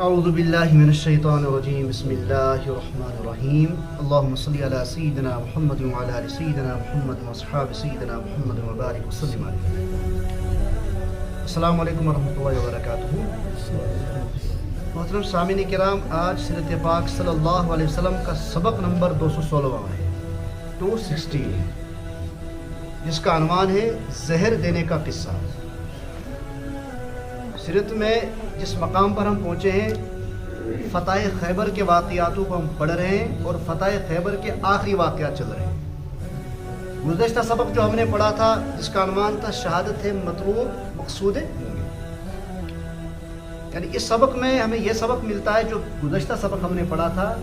اعوذ باللہ من الشیطان الرجیم بسم اللہ الرحمن الرحیم اللہم صلی علی سیدنا محمد وعلی آل سیدنا محمد واصحاب سیدنا محمد وبارک وسلم علیہ. السلام علیکم ورحمۃ اللہ وبرکاتہ. محترم سامعین کرام، آج سیرت پاک صلی اللہ علیہ وسلم کا سبق نمبر 216 ہے، 216، جس کا عنوان ہے زہر دینے کا قصہ. سیرت میں جس مقام پر ہم پہنچے ہیں، فتح خیبر کے واقعاتوں کو ہم پڑھ رہے ہیں اور فتح خیبر کے آخری واقعات چل رہے ہیں. گزشتہ سبق جو ہم نے پڑھا تھا، جس کا عنوان تھا شہادت ہے مطلوب مقصود مومن، یعنی اس سبق میں ہمیں یہ سبق ملتا ہے جو گزشتہ سبق ہم نے پڑھا تھا.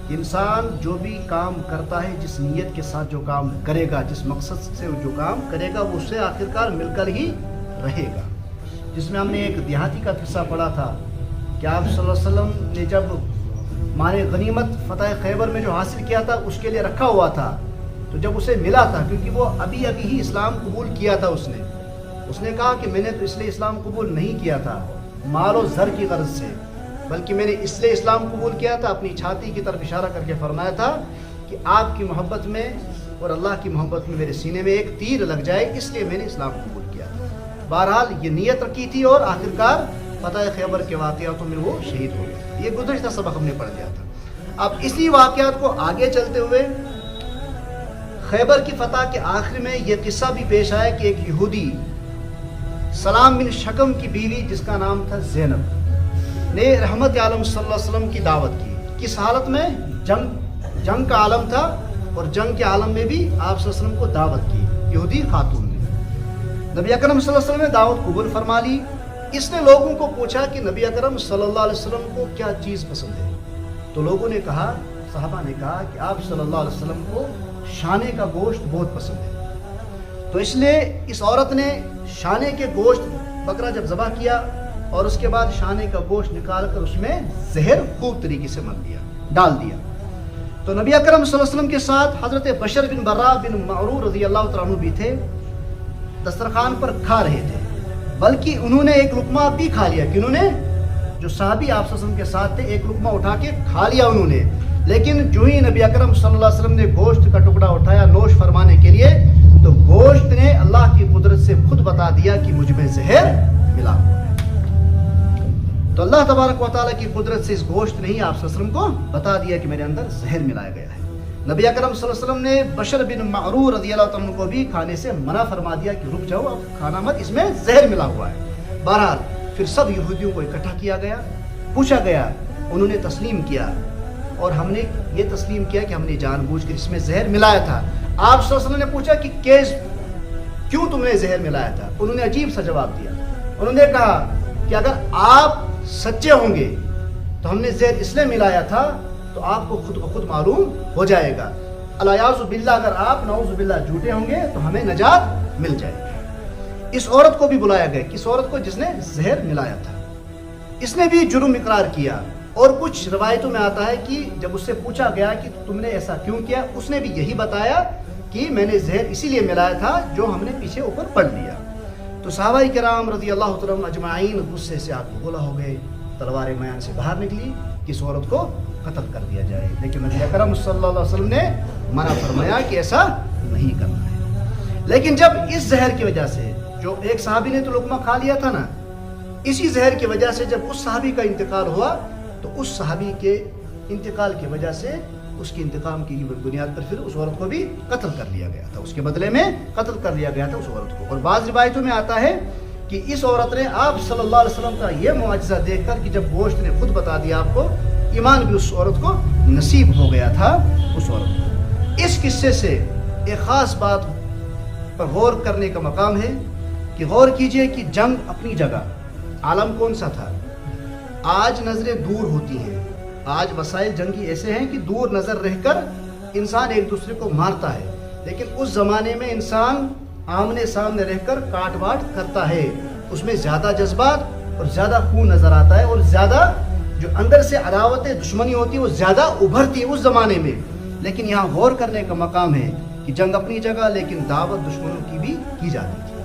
انسان جو بھی کام کرتا ہے، جس نیت کے ساتھ جو کام کرے گا، جس مقصد سے جو کام کرے گا، وہ اس سے آخرکار مل کر ہی رہے گا. جس میں ہم نے ایک دیہاتی کا قصہ پڑھا تھا کہ آپ صلی اللہ علیہ وسلم نے جب مال غنیمت فتح خیبر میں جو حاصل کیا تھا اس کے لیے رکھا ہوا تھا، تو جب اسے ملا تھا، کیونکہ وہ ابھی ہی اسلام قبول کیا تھا، اس نے کہا کہ میں نے تو اس لیے اسلام قبول نہیں کیا تھا مال و زر کی غرض سے، بلکہ میں نے اس لیے اسلام قبول کیا تھا، اپنی چھاتی کی طرف اشارہ کر کے فرمایا تھا کہ آپ کی محبت میں اور اللہ کی محبت میں میرے سینے میں ایک تیر لگ جائے، اس لیے میں نے اسلام قبول کیا تھا. بہرحال یہ نیت رکھی تھی اور آخرکار فتح خیبر کے واقعاتوں میں وہ شہید ہو گئے. یہ گزشتہ سبق ہم نے پڑھ لیا تھا. اب اسی واقعات کو آگے چلتے ہوئے خیبر کی فتح کے آخر میں یہ قصہ بھی پیش آیا کہ ایک یہودی سلام بن شکم کی بیوی، جس کا نام تھا زینب، نے رحمت عالم صلی اللہ علیہ وسلم کی دعوت کی. کس حالت میں؟ جنگ کا عالم تھا، اور جنگ کے عالم میں بھی آپ صلی اللہ علیہ وسلم کو دعوت کی یہودی خاتون نے. نبی اکرم صلی اللہ علیہ وسلم نے دعوت قبول فرما لی. اس نے لوگوں کو پوچھا کہ نبی اکرم صلی اللہ علیہ وسلم کو کیا چیز پسند ہے؟ تو لوگوں نے کہا، صحابہ نے کہا کہ آپ صلی اللہ علیہ وسلم کو شانے کا گوشت بہت پسند ہے. تو اس لیے اس عورت نے شانے کے گوشت بکرا جب ذبح کیا اور اس کے بعد شانے کا گوشت نکال کر اس میں زہر خوب طریقے سے ڈال دیا. تو نبی اکرم صلی اللہ علیہ وسلم کے ساتھ حضرت بشر بن برا بن معرور رضی اللہ تعالیٰ عنہ بھی تھے. دسترخوان پر کھا رہے تھے، بلکہ انہوں نے ایک لقمہ بھی کھا لیا. کہ انہوں نے، جو صحابی آپ صلی اللہ علیہ وسلم کے ساتھ تھے، ایک لقمہ اٹھا کے کھا لیا انہوں نے. لیکن جو ہی نبی اکرم صلی اللہ علیہ وسلم نے گوشت کا ٹکڑا اٹھایا نوش فرمانے کے لیے، تو گوشت نے اللہ کی قدرت سے خود بتا دیا کہ مجھ میں زہر ملا ہوا ہے. تو اللہ تبارک و تعالیٰ کی قدرت سے اس گوشت نے ہی آپ صلی اللہ علیہ وسلم کو بتا دیا کہ میرے اندر زہر ملایا گیا ہے. نبی اکرم صلی اللہ علیہ وسلم نے بشر بن معرور رضی اللہ عنہ کو بھی کھانے سے منع فرما دیا کہ رک جاؤ، اب کھانا مت، اس میں زہر ملا ہوا ہے. بہرحال پھر سب یہودیوں کو اکٹھا کیا گیا، پوچھا گیا، انہوں نے تسلیم کیا، اور ہم نے یہ تسلیم کیا کہ ہم نے جان بوجھ کر اس میں زہر ملایا تھا. آپ صلی اللہ علیہ وسلم نے پوچھا کہ کیوں تم نے زہر ملایا تھا؟ انہوں نے عجیب سا جواب دیا. انہوں نے کہا کہ اگر آپ سچے ہوں گے تو ہم نے زہر اس لیے ملایا تھا تو آپ کو خود بخود معلوم ہو جائے گا. الیاذ باللہ، اگر آپ نعوذ باللہ جھوٹے ہوں گے تو ہمیں نجات مل جائے گی. اس عورت کو بھی بلایا گیا، کس عورت کو؟ جس نے زہر ملایا تھا. اس نے بھی جرم اقرار کیا، اور کچھ روایتوں میں آتا ہے کہ جب اس سے پوچھا گیا کہ تم نے ایسا کیوں کیا، اس نے بھی یہی بتایا کہ میں نے زہر اسی لیے ملایا تھا جو ہم نے پیچھے اوپر پڑھ لیا. تو صحابہ کرام رضی اللہ تعالیٰ اجمعین غصے سے آگ بگولا ہو گئے، تلوار میان سے باہر نکلی کہ اس عورت کو قتل کر دیا جائے. لیکن نبی اکرم صلی اللہ علیہ وسلم نے منع فرمایا کہ ایسا نہیں کرنا ہے. لیکن جب اس زہر کی وجہ سے، جو ایک صحابی نے تو لقمہ کھا لیا تھا نا، اسی زہر کی وجہ سے جب اس صحابی کا انتقال ہوا، تو اس صحابی کے انتقال کی وجہ سے اس کے انتقام کی بنیاد پر پھر اس عورت کو بھی قتل کر لیا گیا تھا. اس کے بدلے میں قتل کر لیا گیا تھا اس عورت کو. اور بعض روایتوں میں آتا ہے کہ اس عورت نے آپ صلی اللہ علیہ وسلم کا یہ معجزہ دیکھ کر کہ جب گوشت نے خود بتا دیا آپ کو، ایمان بھی اس عورت کو نصیب ہو گیا تھا. اس عورت کو اس قصے سے ایک خاص بات پر غور کرنے کا مقام ہے کہ غور کیجئے کہ جنگ اپنی جگہ، عالم کون سا تھا. آج نظریں دور ہوتی ہیں، آج وسائل جنگی ایسے ہیں کہ دور نظر رہ کر انسان ایک دوسرے کو مارتا ہے. لیکن اس زمانے میں انسان آمنے سامنے رہ کر کاٹ واٹ کرتا ہے. اس میں زیادہ جذبات اور زیادہ خون نظر آتا ہے، اور زیادہ جو اندر سے عداوت دشمنی ہوتی ہے وہ زیادہ ابھرتی ہے اس زمانے میں. لیکن یہاں غور کرنے کا مقام ہے کہ جنگ اپنی جگہ، لیکن دعوت دشمنوں کی بھی کی جاتی تھی.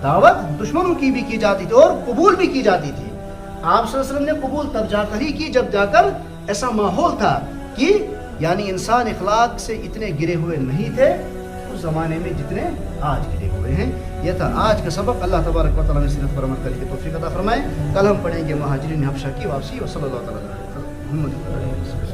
دعوت دشمنوں کی بھی کی جاتی تھی اور قبول بھی کی جاتی تھی. آپ صلی اللہ علیہ وسلم نے قبول تب جا کر ہی کی جب جا کر ایسا ماحول تھا کہ یعنی انسان اخلاق سے اتنے گرے ہوئے نہیں تھے اس زمانے میں جتنے آج گرے ہوئے ہیں. یہ تھا آج کا سبق. اللہ تبارک و تعالیٰ نے سیرت پر عمل کرنے کی توفیق عطا فرمائے. کل ہم پڑھیں گے مہاجرین حبشہ کی واپسی. وصلی اللہ تعالیٰ علیہ وسلم.